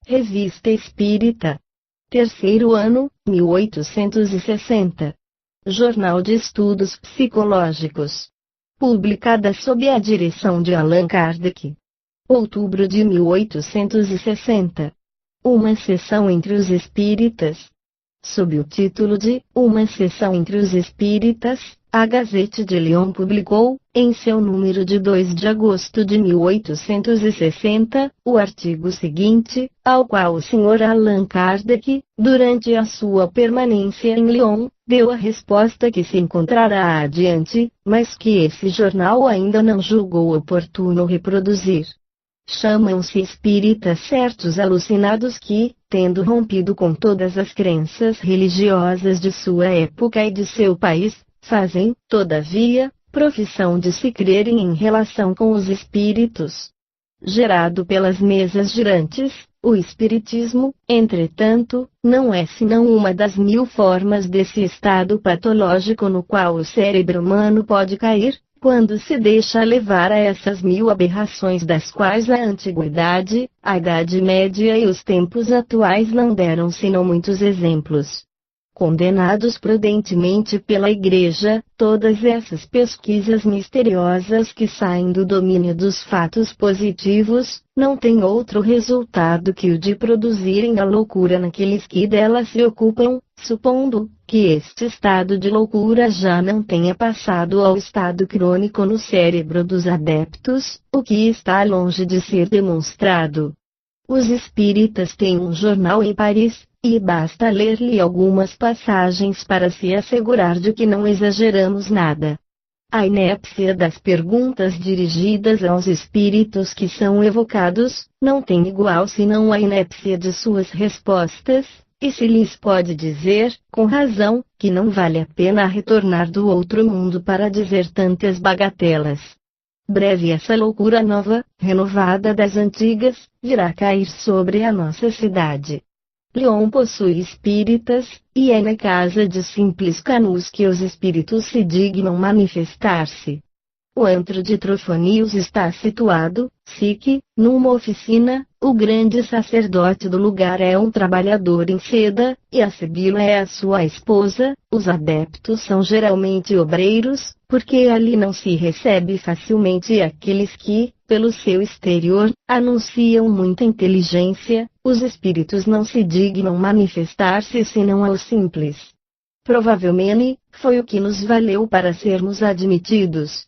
Revista Espírita. Terceiro ano, 1860. Jornal de Estudos Psicológicos. Publicada sob a direção de Allan Kardec. Outubro de 1860. Uma sessão entre os espíritas. Sob o título de Uma Sessão entre os Espíritas, a Gazette de Lyon publicou, em seu número de 2 de agosto de 1860, o artigo seguinte, ao qual o Sr. Allan Kardec, durante a sua permanência em Lyon, deu a resposta que se encontrará adiante, mas que esse jornal ainda não julgou oportuno reproduzir. Chamam-se espíritas certos alucinados que, tendo rompido com todas as crenças religiosas de sua época e de seu país, fazem, todavia, profissão de se crerem em relação com os espíritos. Gerado pelas mesas girantes, o espiritismo, entretanto, não é senão uma das 1000 formas desse estado patológico no qual o cérebro humano pode cair, quando se deixa levar a essas 1000 aberrações das quais a antiguidade, a Idade Média e os tempos atuais não deram senão muitos exemplos. Condenados prudentemente pela Igreja, todas essas pesquisas misteriosas que saem do domínio dos fatos positivos, não têm outro resultado que o de produzirem a loucura naqueles que dela se ocupam, supondo que este estado de loucura já não tenha passado ao estado crônico no cérebro dos adeptos, o que está longe de ser demonstrado. Os espíritas têm um jornal em Paris, e basta ler-lhe algumas passagens para se assegurar de que não exageramos nada. A inépcia das perguntas dirigidas aos espíritos que são evocados, não tem igual senão a inépcia de suas respostas, e se lhes pode dizer, com razão, que não vale a pena retornar do outro mundo para dizer tantas bagatelas. Breve essa loucura nova, renovada das antigas, virá cair sobre a nossa cidade. Lyon possui espíritas, e é na casa de simples canus que os espíritos se dignam manifestar-se. O antro de Trofonius está situado, numa oficina, o grande sacerdote do lugar é um trabalhador em seda, e a Sibila é a sua esposa, os adeptos são geralmente obreiros, porque ali não se recebe facilmente aqueles que, pelo seu exterior, anunciam muita inteligência, os espíritos não se dignam manifestar-se senão aos simples. Provavelmente, foi o que nos valeu para sermos admitidos.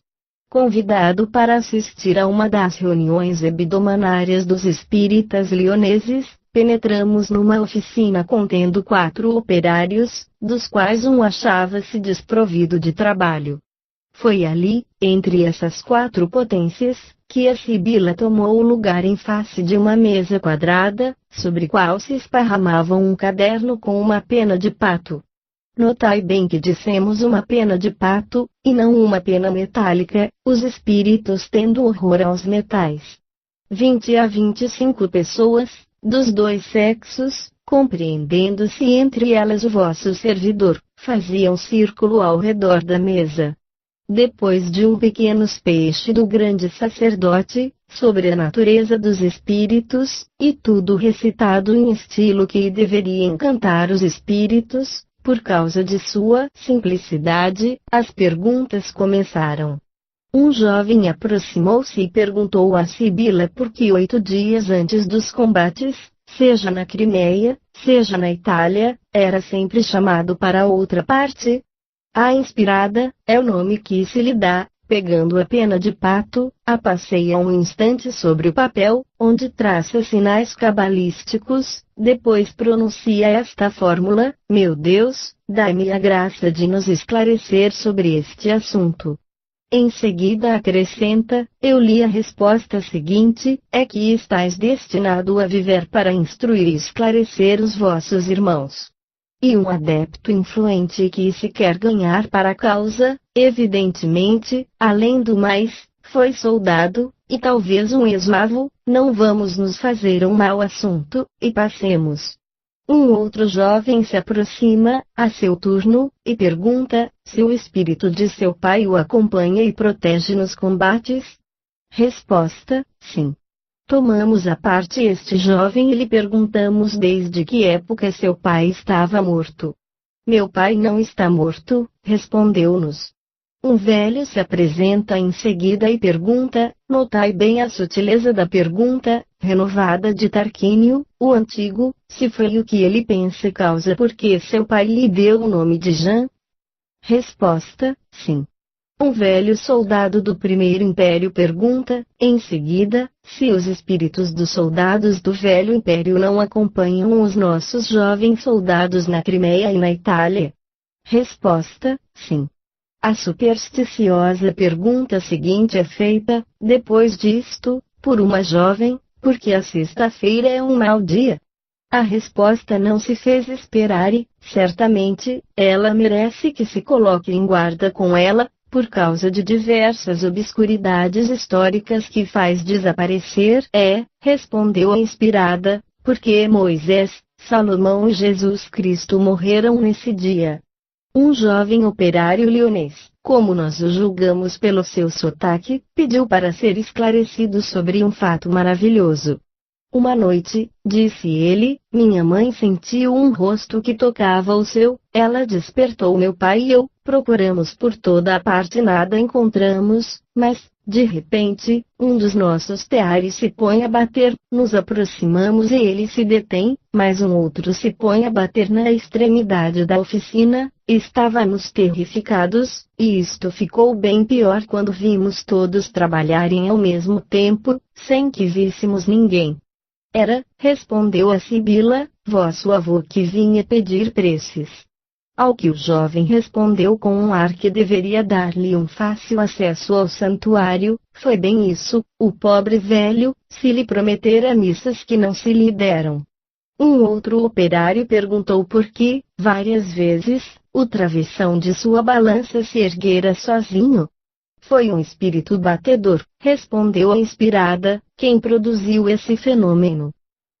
Convidado para assistir a uma das reuniões hebdomadárias dos espíritas lioneses, penetramos numa oficina contendo 4 operários, dos quais um achava-se desprovido de trabalho. Foi ali, entre essas 4 potências, que a Sibila tomou o lugar em face de uma mesa quadrada, sobre qual se esparramava um caderno com uma pena de pato. Notai bem que dissemos uma pena de pato, e não uma pena metálica, os espíritos tendo horror aos metais. 20 a 25 pessoas, dos 2 sexos, compreendendo-se entre elas o vosso servidor, faziam círculo ao redor da mesa. Depois de um pequeno speech do grande sacerdote, sobre a natureza dos espíritos, e tudo recitado em estilo que deveria encantar os espíritos, por causa de sua simplicidade, as perguntas começaram. Um jovem aproximou-se e perguntou a Sibila por que 8 dias antes dos combates, seja na Crimeia, seja na Itália, era sempre chamado para outra parte. A inspirada, é o nome que se lhe dá, pegando a pena de pato, a passeia um instante sobre o papel, onde traça sinais cabalísticos, depois pronuncia esta fórmula: meu Deus, dai-me a graça de nos esclarecer sobre este assunto. Em seguida acrescenta: eu li a resposta seguinte, é que estais destinado a viver para instruir e esclarecer os vossos irmãos. E um adepto influente que se quer ganhar para a causa, evidentemente, além do mais, foi soldado, e talvez um escravo, não vamos nos fazer um mau assunto, e passemos. Um outro jovem se aproxima, a seu turno, e pergunta, se o espírito de seu pai o acompanha e protege nos combates? Resposta, sim. Tomamos à parte este jovem e lhe perguntamos desde que época seu pai estava morto. Meu pai não está morto, respondeu-nos. Um velho se apresenta em seguida e pergunta, notai bem a sutileza da pergunta, renovada de Tarquínio, o antigo, se foi o que ele pensa causa porque seu pai lhe deu o nome de Jean? Resposta, sim. Um velho soldado do primeiro império pergunta, em seguida, se os espíritos dos soldados do velho império não acompanham os nossos jovens soldados na Crimeia e na Itália. Resposta, sim. A supersticiosa pergunta seguinte é feita, depois disto, por uma jovem, porque a sexta-feira é um mau dia. A resposta não se fez esperar e, certamente, ela merece que se coloque em guarda com ela, por causa de diversas obscuridades históricas que faz desaparecer. Respondeu a inspirada, porque Moisés, Salomão e Jesus Cristo morreram nesse dia. Um jovem operário leonês, como nós o julgamos pelo seu sotaque, pediu para ser esclarecido sobre um fato maravilhoso. Uma noite, disse ele, minha mãe sentiu um rosto que tocava o seu, ela despertou meu pai e eu, procuramos por toda a parte e nada encontramos, mas, de repente, um dos nossos teares se põe a bater, nos aproximamos e ele se detém, mas um outro se põe a bater na extremidade da oficina, estávamos terrificados, e isto ficou bem pior quando vimos todos trabalharem ao mesmo tempo, sem que víssemos ninguém. Respondeu a Sibila, vosso avô que vinha pedir preces. Ao que o jovem respondeu com um ar que deveria dar-lhe um fácil acesso ao santuário, foi bem isso, o pobre velho, se lhe prometera missas que não se lhe deram. Um outro operário perguntou por que, várias vezes, o travessão de sua balança se erguera sozinho. Foi um espírito batedor, respondeu a inspirada, quem produziu esse fenômeno.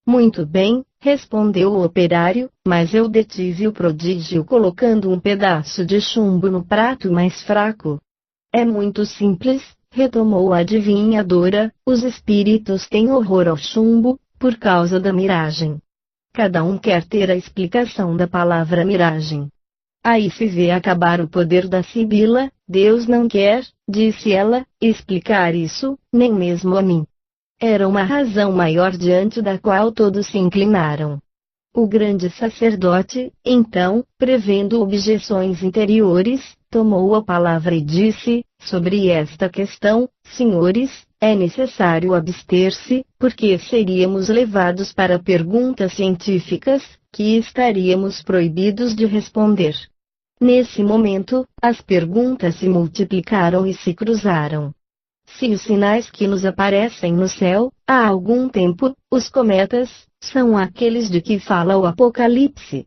Muito bem, respondeu o operário, mas eu detive o prodígio colocando um pedaço de chumbo no prato mais fraco. É muito simples, retomou a adivinhadora, os espíritos têm horror ao chumbo, por causa da miragem. Cada um quer ter a explicação da palavra miragem. Aí se vê acabar o poder da Sibila, Deus não quer, disse ela, explicar isso, nem mesmo a mim. Era uma razão maior diante da qual todos se inclinaram. O grande sacerdote, então, prevendo objeções interiores, tomou a palavra e disse, sobre esta questão, senhores, é necessário abster-se, porque seríamos levados para perguntas científicas, que estaríamos proibidos de responder. Nesse momento, as perguntas se multiplicaram e se cruzaram. Se os sinais que nos aparecem no céu, há algum tempo, os cometas, são aqueles de que fala o Apocalipse?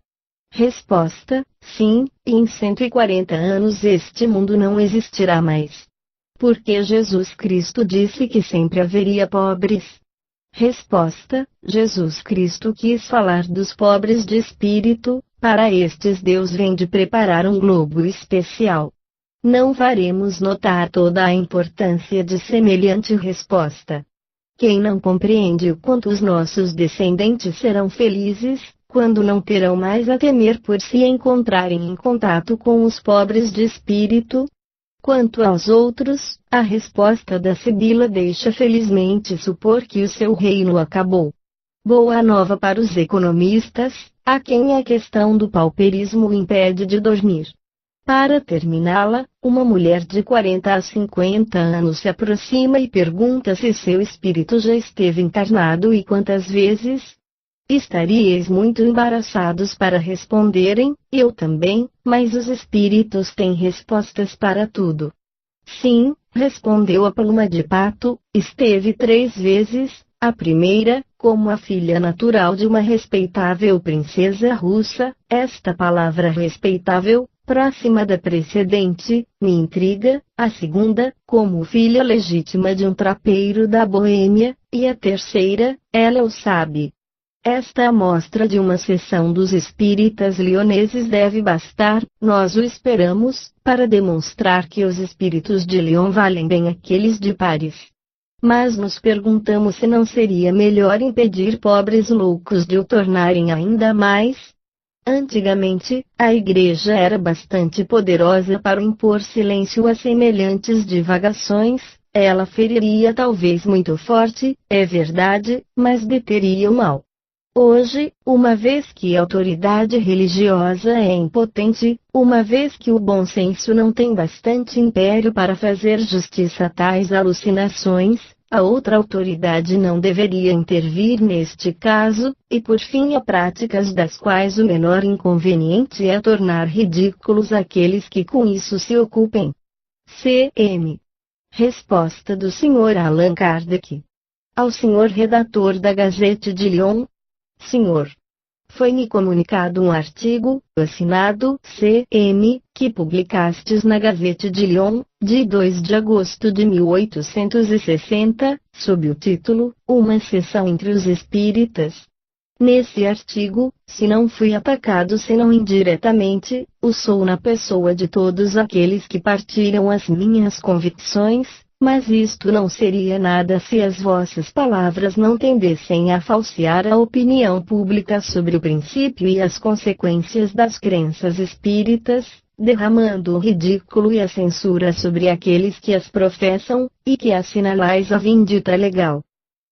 Resposta, sim, e em 140 anos este mundo não existirá mais. Porque Jesus Cristo disse que sempre haveria pobres. Resposta, Jesus Cristo quis falar dos pobres de espírito, para estes Deus vem de preparar um globo especial. Não faremos notar toda a importância de semelhante resposta. Quem não compreende o quanto os nossos descendentes serão felizes, quando não terão mais a temer por se encontrarem em contato com os pobres de espírito? Quanto aos outros, a resposta da Sibila deixa felizmente supor que o seu reino acabou. Boa nova para os economistas, a quem a questão do pauperismo impede de dormir. Para terminá-la, uma mulher de 40 a 50 anos se aproxima e pergunta se seu espírito já esteve encarnado e quantas vezes. Estaríeis muito embaraçados para responderem, eu também, mas os espíritos têm respostas para tudo. Sim, respondeu a pluma de pato, esteve 3 vezes, a primeira, como a filha natural de uma respeitável princesa russa, esta palavra respeitável, próxima da precedente, me intriga, a segunda, como filha legítima de um trapeiro da Boêmia, e a terceira, ela o sabe. Esta amostra de uma sessão dos espíritas leoneses deve bastar, nós o esperamos, para demonstrar que os espíritos de Leon valem bem aqueles de Paris. Mas nos perguntamos se não seria melhor impedir pobres loucos de o tornarem ainda mais. Antigamente, a Igreja era bastante poderosa para impor silêncio a semelhantes divagações. Ela feriria talvez muito forte, é verdade, mas deteria o mal. Hoje, uma vez que a autoridade religiosa é impotente, uma vez que o bom senso não tem bastante império para fazer justiça a tais alucinações, a outra autoridade não deveria intervir neste caso, e por fim há práticas das quais o menor inconveniente é tornar ridículos aqueles que com isso se ocupem. C.M. Resposta do Sr. Allan Kardec. Ao Sr. Redator da Gazette de Lyon. Senhor, foi-me comunicado um artigo, assinado C.M., que publicastes na Gazette de Lyon, de 2 de agosto de 1860, sob o título, Uma Sessão entre os Espíritas. Nesse artigo, se não fui atacado senão indiretamente, o sou na pessoa de todos aqueles que partilham as minhas convicções, mas isto não seria nada se as vossas palavras não tendessem a falsear a opinião pública sobre o princípio e as consequências das crenças espíritas, derramando o ridículo e a censura sobre aqueles que as professam, e que assinalais a vindita legal.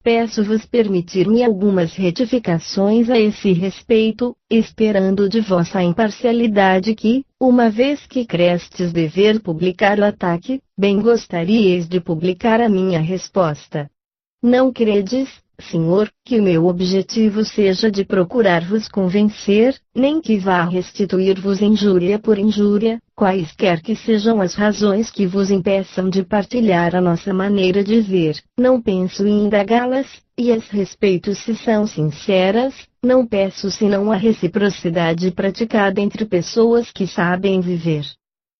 Peço-vos permitir-me algumas retificações a esse respeito, esperando de vossa imparcialidade que, uma vez que crestes dever publicar o ataque, bem gostaríeis de publicar a minha resposta. Não credes, Senhor, que o meu objetivo seja de procurar-vos convencer, nem que vá restituir-vos injúria por injúria, quaisquer que sejam as razões que vos impeçam de partilhar a nossa maneira de ver, não penso em indagá-las, e as respeito se são sinceras, não peço senão a reciprocidade praticada entre pessoas que sabem viver.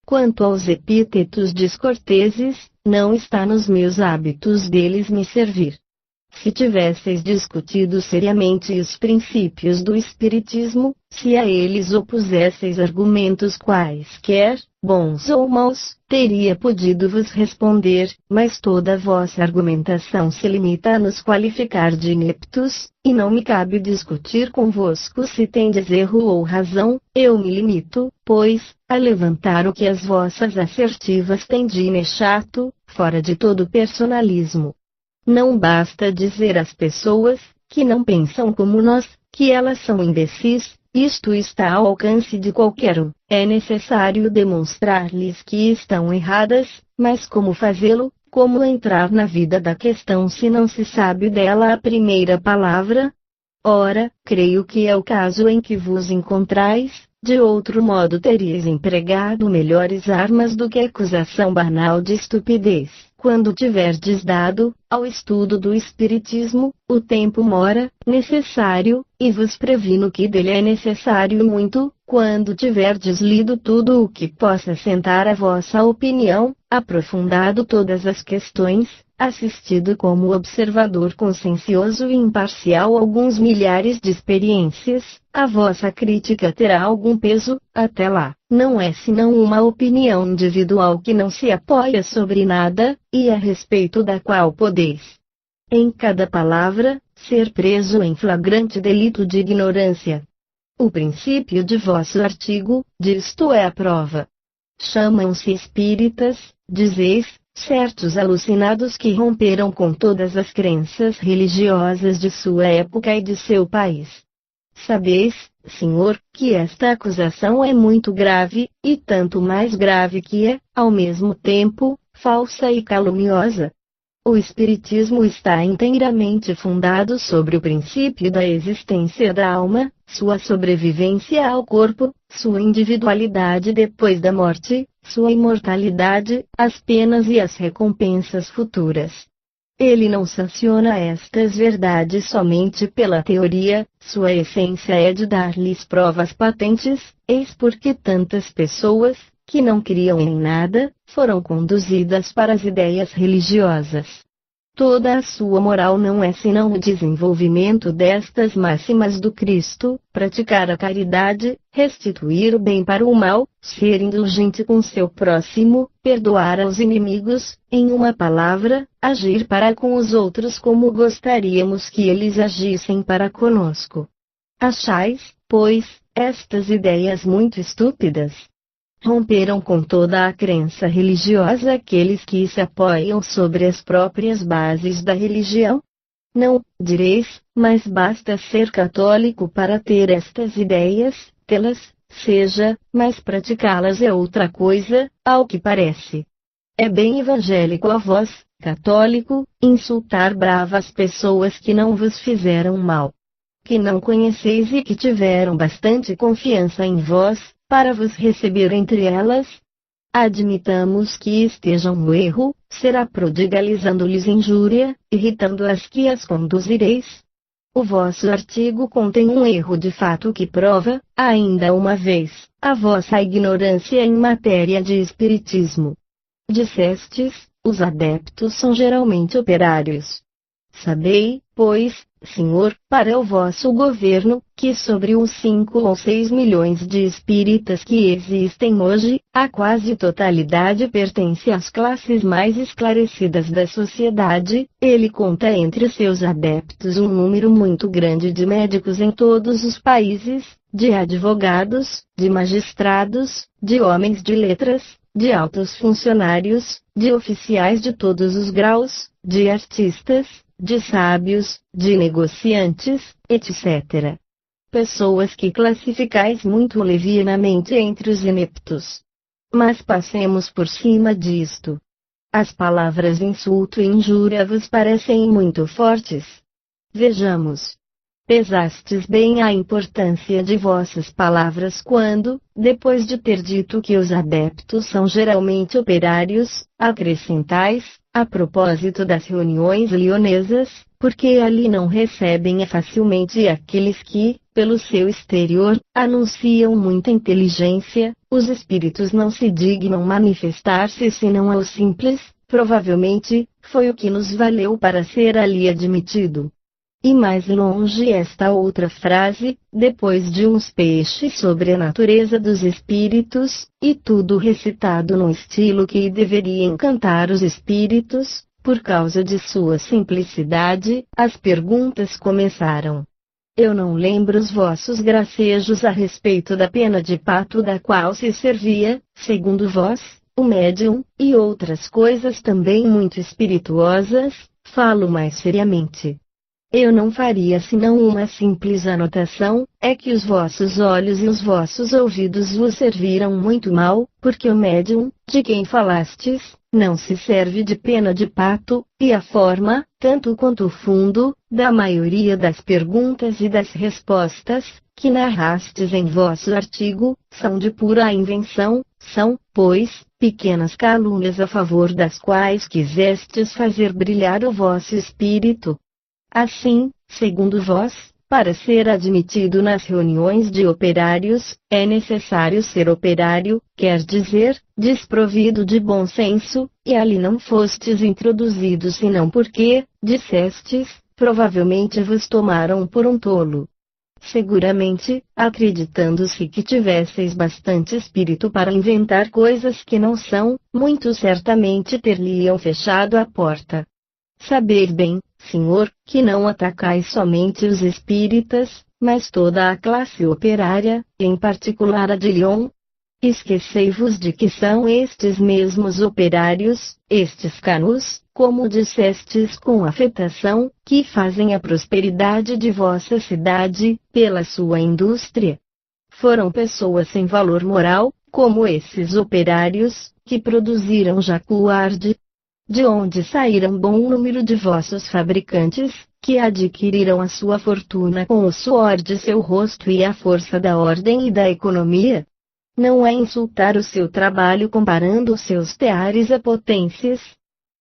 Quanto aos epítetos descorteses, não está nos meus hábitos deles me servir. Se tivesseis discutido seriamente os princípios do Espiritismo, se a eles opusesseis argumentos quaisquer, bons ou maus, teria podido vos responder, mas toda a vossa argumentação se limita a nos qualificar de ineptos, e não me cabe discutir convosco se tendes erro ou razão, eu me limito, pois, a levantar o que as vossas assertivas têm de inexato, fora de todo personalismo. Não basta dizer às pessoas, que não pensam como nós, que elas são imbecis, isto está ao alcance de qualquer um. É necessário demonstrar-lhes que estão erradas, mas como fazê-lo? Como entrar na vida da questão se não se sabe dela a primeira palavra? Ora, creio que é o caso em que vos encontrais, de outro modo teríeis empregado melhores armas do que a acusação banal de estupidez. Quando tiverdes dado, ao estudo do Espiritismo, o tempo mora, necessário, e vos previno que dele é necessário muito, quando tiverdes lido tudo o que possa assentar a vossa opinião, aprofundado todas as questões, assistido como observador consciencioso e imparcial alguns milhares de experiências, a vossa crítica terá algum peso. Até lá, não é senão uma opinião individual que não se apoia sobre nada, e a respeito da qual podeis, em cada palavra, ser preso em flagrante delito de ignorância. O princípio de vosso artigo, disto é a prova. Chamam-se espíritas, dizeis, certos alucinados que romperam com todas as crenças religiosas de sua época e de seu país. Sabeis, Senhor, que esta acusação é muito grave, e tanto mais grave que é, ao mesmo tempo, falsa e caluniosa. O Espiritismo está inteiramente fundado sobre o princípio da existência da alma, sua sobrevivência ao corpo, sua individualidade depois da morte, sua imortalidade, as penas e as recompensas futuras. Ele não sanciona estas verdades somente pela teoria, sua essência é de dar-lhes provas patentes, eis porque tantas pessoas, que não criam em nada, foram conduzidas para as ideias religiosas. Toda a sua moral não é senão o desenvolvimento destas máximas do Cristo: praticar a caridade, restituir o bem para o mal, ser indulgente com seu próximo, perdoar aos inimigos, em uma palavra, agir para com os outros como gostaríamos que eles agissem para conosco. Achais, pois, estas ideias muito estúpidas? Romperam com toda a crença religiosa aqueles que se apoiam sobre as próprias bases da religião? Não, direis, mas basta ser católico para ter estas ideias, tê-las, seja, mas praticá-las é outra coisa, ao que parece. É bem evangélico a vós, católico, insultar bravas pessoas que não vos fizeram mal, que não conheceis e que tiveram bastante confiança em vós, para vos receber entre elas? Admitamos que estejam no erro, será prodigalizando-lhes injúria, irritando-as que as conduzireis? O vosso artigo contém um erro de fato que prova, ainda uma vez, a vossa ignorância em matéria de espiritismo. Dissestes, os adeptos são geralmente operários. Sabei, pois, Senhor, para o vosso governo, que sobre os 5 ou 6 milhões de espíritas que existem hoje, a quase totalidade pertence às classes mais esclarecidas da sociedade. Ele conta entre seus adeptos um número muito grande de médicos em todos os países, de advogados, de magistrados, de homens de letras, de altos funcionários, de oficiais de todos os graus, de artistas, de sábios, de negociantes, etc. Pessoas que classificais muito levianamente entre os ineptos. Mas passemos por cima disto. As palavras insulto e injúria vos parecem muito fortes? Vejamos. Pesastes bem a importância de vossas palavras quando, depois de ter dito que os adeptos são geralmente operários, acrescentais, a propósito das reuniões lionesas, porque ali não recebem facilmente aqueles que, pelo seu exterior, anunciam muita inteligência, os espíritos não se dignam manifestar-se senão aos simples, provavelmente, foi o que nos valeu para ser ali admitido. E mais longe esta outra frase, depois de uns peixes sobre a natureza dos espíritos, e tudo recitado num estilo que deveria encantar os espíritos, por causa de sua simplicidade, as perguntas começaram. Eu não lembro os vossos gracejos a respeito da pena de pato da qual se servia, segundo vós, o médium, e outras coisas também muito espirituosas, falo mais seriamente. Eu não faria senão uma simples anotação, é que os vossos olhos e os vossos ouvidos vos serviram muito mal, porque o médium, de quem falastes, não se serve de pena de pato, e a forma, tanto quanto o fundo, da maioria das perguntas e das respostas, que narrastes em vosso artigo, são de pura invenção, são, pois, pequenas calúnias a favor das quais quisestes fazer brilhar o vosso espírito. Assim, segundo vós, para ser admitido nas reuniões de operários, é necessário ser operário, quer dizer, desprovido de bom senso, e ali não fostes introduzidos senão porque, dissestes, provavelmente vos tomaram por um tolo. Seguramente, acreditando-se que tivesseis bastante espírito para inventar coisas que não são, muito certamente ter-lhe-iam fechado a porta. Saber bem, Senhor, que não atacais somente os espíritas, mas toda a classe operária, em particular a de Lyon. Esquecei-vos de que são estes mesmos operários, estes canudos, como dissestes com afetação, que fazem a prosperidade de vossa cidade, pela sua indústria. Foram pessoas sem valor moral, como esses operários, que produziram Jacuarde. De onde saíram bom número de vossos fabricantes, que adquiriram a sua fortuna com o suor de seu rosto e a força da ordem e da economia? Não é insultar o seu trabalho comparando os seus teares a potências?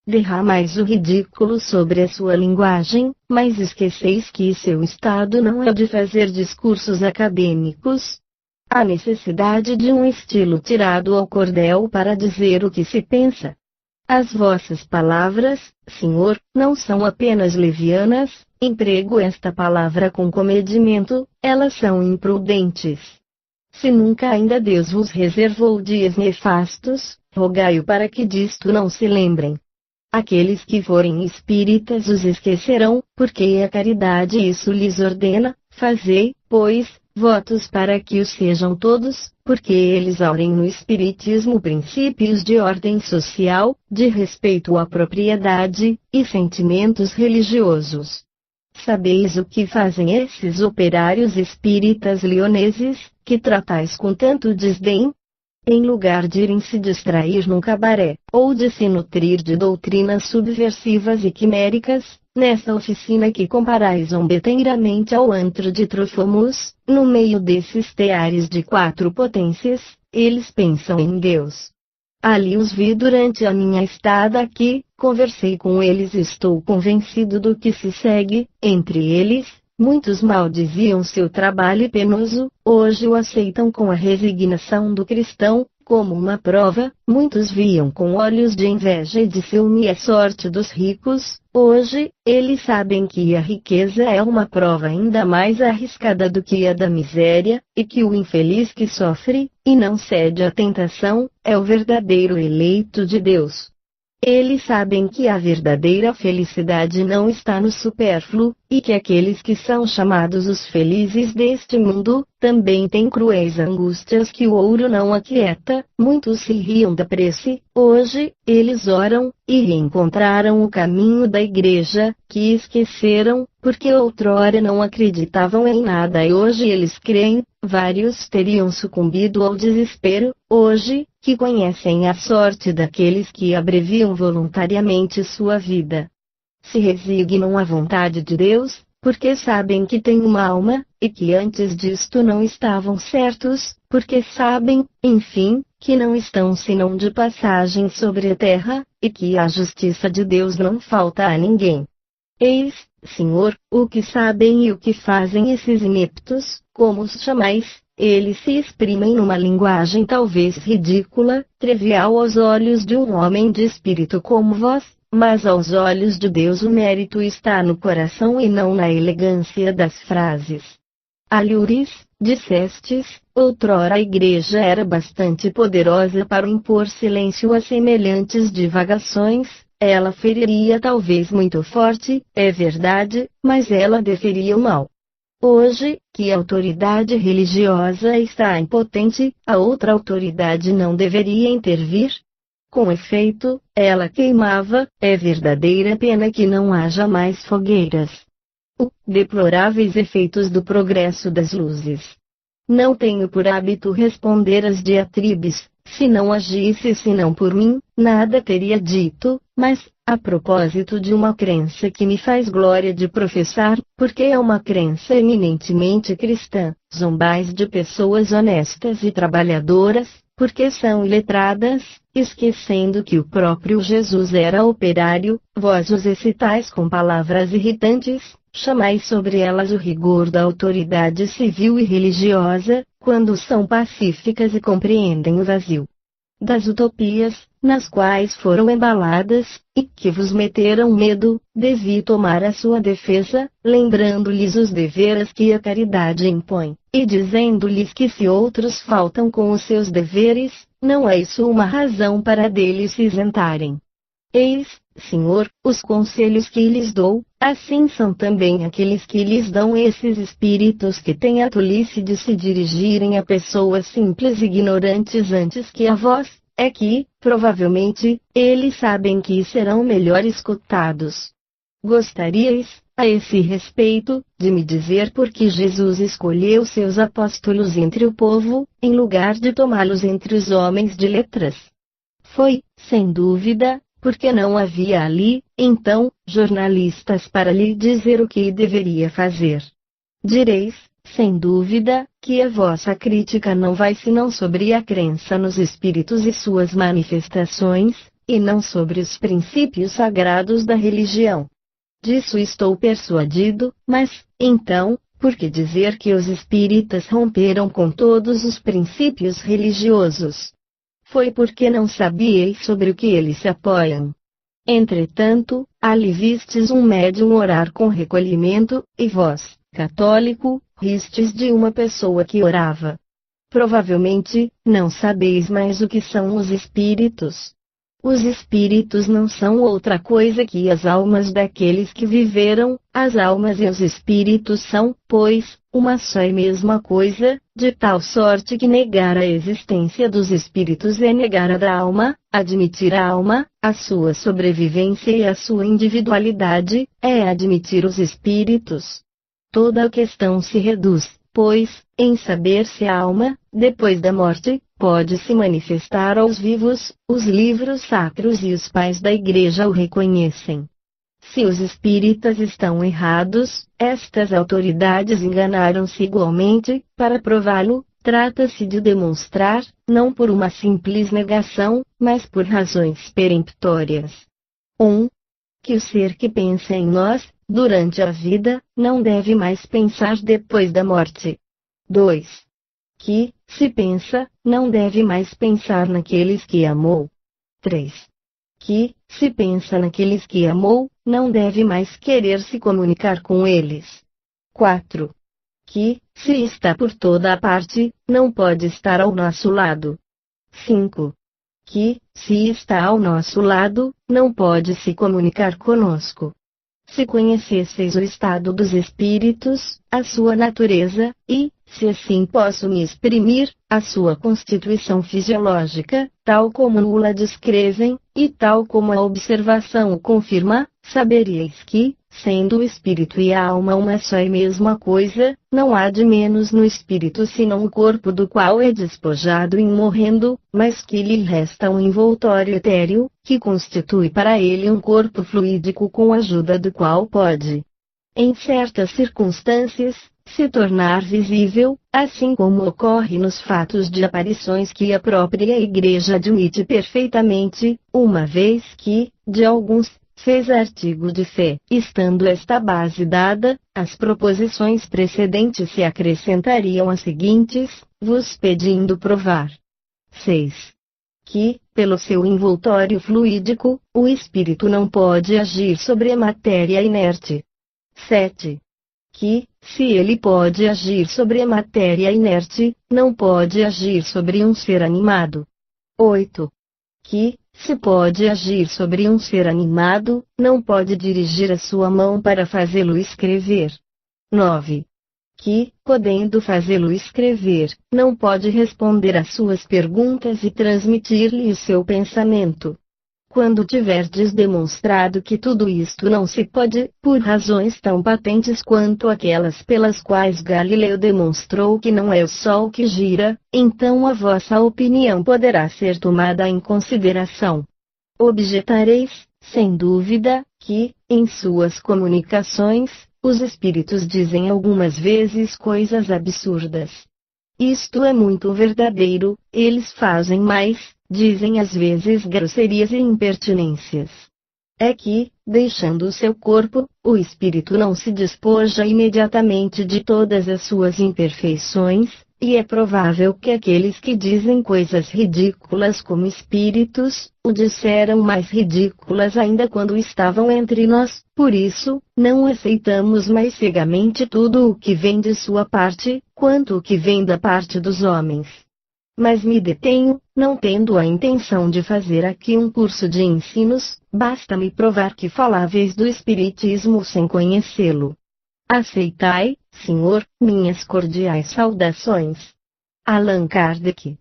Derramais o ridículo sobre a sua linguagem, mas esqueceis que seu estado não é de fazer discursos acadêmicos. Há necessidade de um estilo tirado ao cordel para dizer o que se pensa. As vossas palavras, Senhor, não são apenas levianas, emprego esta palavra com comedimento, elas são imprudentes. Se nunca ainda Deus vos reservou dias nefastos, rogai-o para que disto não se lembrem. Aqueles que forem espíritas os esquecerão, porque a caridade isso lhes ordena, fazei, pois, votos para que os sejam todos, porque eles aurem no espiritismo princípios de ordem social, de respeito à propriedade, e sentimentos religiosos. Sabeis o que fazem esses operários espíritas lioneses, que tratais com tanto desdém? Em lugar de irem se distrair num cabaré, ou de se nutrir de doutrinas subversivas e quiméricas, nessa oficina que comparais zombeteiramente ao antro de Trofomus, no meio desses teares de 4 potências, eles pensam em Deus. Ali os vi durante a minha estada aqui, conversei com eles e estou convencido do que se segue, entre eles. Muitos maldiziam seu trabalho penoso, hoje o aceitam com a resignação do cristão, como uma prova, muitos viam com olhos de inveja e de ciúme a sorte dos ricos, hoje, eles sabem que a riqueza é uma prova ainda mais arriscada do que a da miséria, e que o infeliz que sofre, e não cede à tentação, é o verdadeiro eleito de Deus. Eles sabem que a verdadeira felicidade não está no supérfluo, e que aqueles que são chamados os felizes deste mundo, também têm cruéis angústias que o ouro não aquieta. Muitos se riam da prece, hoje, eles oram, e reencontraram o caminho da igreja, que esqueceram, porque outrora não acreditavam em nada e hoje eles creem. Vários teriam sucumbido ao desespero, hoje, que conhecem a sorte daqueles que abreviam voluntariamente sua vida. Se resignam à vontade de Deus, porque sabem que têm uma alma, e que antes disto não estavam certos, porque sabem, enfim, que não estão senão de passagem sobre a terra, e que a justiça de Deus não falta a ninguém. Eis, Senhor, o que sabem e o que fazem esses ineptos, como os chamais, eles se exprimem numa linguagem talvez ridícula, trivial aos olhos de um homem de espírito como vós, mas aos olhos de Deus o mérito está no coração e não na elegância das frases. Alhures, dissestes, outrora a igreja era bastante poderosa para impor silêncio a semelhantes divagações. Ela feriria talvez muito forte, é verdade, mas ela deferia o mal. Hoje, que a autoridade religiosa está impotente, a outra autoridade não deveria intervir? Com efeito, ela queimava, é verdadeira pena que não haja mais fogueiras. Deploráveis efeitos do progresso das luzes. Não tenho por hábito responder às diatribes. Se não agisse senão por mim, nada teria dito, mas, a propósito de uma crença que me faz glória de professar, porque é uma crença eminentemente cristã, zombais de pessoas honestas e trabalhadoras, porque são iletradas, esquecendo que o próprio Jesus era operário, vós os excitais com palavras irritantes, chamais sobre elas o rigor da autoridade civil e religiosa, quando são pacíficas e compreendem o vazio das utopias, nas quais foram embaladas, e que vos meteram medo. Devi tomar a sua defesa, lembrando-lhes os deveres que a caridade impõe, e dizendo-lhes que se outros faltam com os seus deveres, não é isso uma razão para deles se isentarem. Eis, Senhor, os conselhos que lhes dou, assim são também aqueles que lhes dão esses espíritos que têm a tolice de se dirigirem a pessoas simples e ignorantes antes que a vós, é que, provavelmente, eles sabem que serão melhor escutados. Gostariais, a esse respeito, de me dizer por que Jesus escolheu seus apóstolos entre o povo, em lugar de tomá-los entre os homens de letras? Foi, sem dúvida, porque não havia ali, então, jornalistas para lhe dizer o que deveria fazer. Direis, sem dúvida, que a vossa crítica não vai senão sobre a crença nos espíritos e suas manifestações, e não sobre os princípios sagrados da religião. Disso estou persuadido, mas, então, por que dizer que os espíritas romperam com todos os princípios religiosos? foi porque não sabíeis sobre o que eles se apoiam. Entretanto, ali vistes um médium orar com recolhimento, e vós, católico, ristes de uma pessoa que orava. Provavelmente, não sabeis mais o que são os espíritos. Os espíritos não são outra coisa que as almas daqueles que viveram, as almas e os espíritos são, pois, uma só e mesma coisa, de tal sorte que negar a existência dos espíritos é negar a da alma, admitir a alma, a sua sobrevivência e a sua individualidade, é admitir os espíritos. Toda a questão se reduz, pois, em saber se a alma, depois da morte, pode se manifestar aos vivos, os livros sacros e os pais da Igreja o reconhecem. Se os espíritas estão errados, estas autoridades enganaram-se igualmente, para prová-lo, trata-se de demonstrar, não por uma simples negação, mas por razões peremptórias. 1. Que o ser que pensa em nós, durante a vida, não deve mais pensar depois da morte. 2. Que, se pensa, não deve mais pensar naqueles que amou. 3. Que, se pensa naqueles que amou, não deve mais querer se comunicar com eles. 4. Que, se está por toda a parte, não pode estar ao nosso lado. 5. Que, se está ao nosso lado, não pode se comunicar conosco. Se conhecesseis o estado dos espíritos, a sua natureza, e, se assim posso me exprimir, a sua constituição fisiológica, tal como o descrevem, e tal como a observação o confirma, saberíeis que, sendo o espírito e a alma uma só e mesma coisa, não há de menos no espírito senão o corpo do qual é despojado em morrendo, mas que lhe resta um envoltório etéreo, que constitui para ele um corpo fluídico com a ajuda do qual pode, em certas circunstâncias, se tornar visível, assim como ocorre nos fatos de aparições que a própria Igreja admite perfeitamente, uma vez que, de alguns, fez artigo de fé. Estando esta base dada, as proposições precedentes se acrescentariam as seguintes, vos pedindo provar. 6. Que, pelo seu envoltório fluídico, o espírito não pode agir sobre a matéria inerte. 7. Que, se ele pode agir sobre a matéria inerte, não pode agir sobre um ser animado. 8. Que, se pode agir sobre um ser animado, não pode dirigir a sua mão para fazê-lo escrever. 9. Que, podendo fazê-lo escrever, não pode responder às suas perguntas e transmitir-lhe o seu pensamento. Quando tiverdes demonstrado que tudo isto não se pode, por razões tão patentes quanto aquelas pelas quais Galileu demonstrou que não é o Sol que gira, então a vossa opinião poderá ser tomada em consideração. Objetareis, sem dúvida, que, em suas comunicações, os espíritos dizem algumas vezes coisas absurdas. Isto é muito verdadeiro, eles fazem mais, dizem às vezes grosserias e impertinências. É que, deixando o seu corpo, o espírito não se despoja imediatamente de todas as suas imperfeições, e é provável que aqueles que dizem coisas ridículas como espíritos, o disseram mais ridículas ainda quando estavam entre nós, por isso, não aceitamos mais cegamente tudo o que vem de sua parte, quanto o que vem da parte dos homens. Mas me detenho, não tendo a intenção de fazer aqui um curso de ensinos, basta-me provar que faláveis do Espiritismo sem conhecê-lo. Aceitai, Senhor, minhas cordiais saudações. Allan Kardec.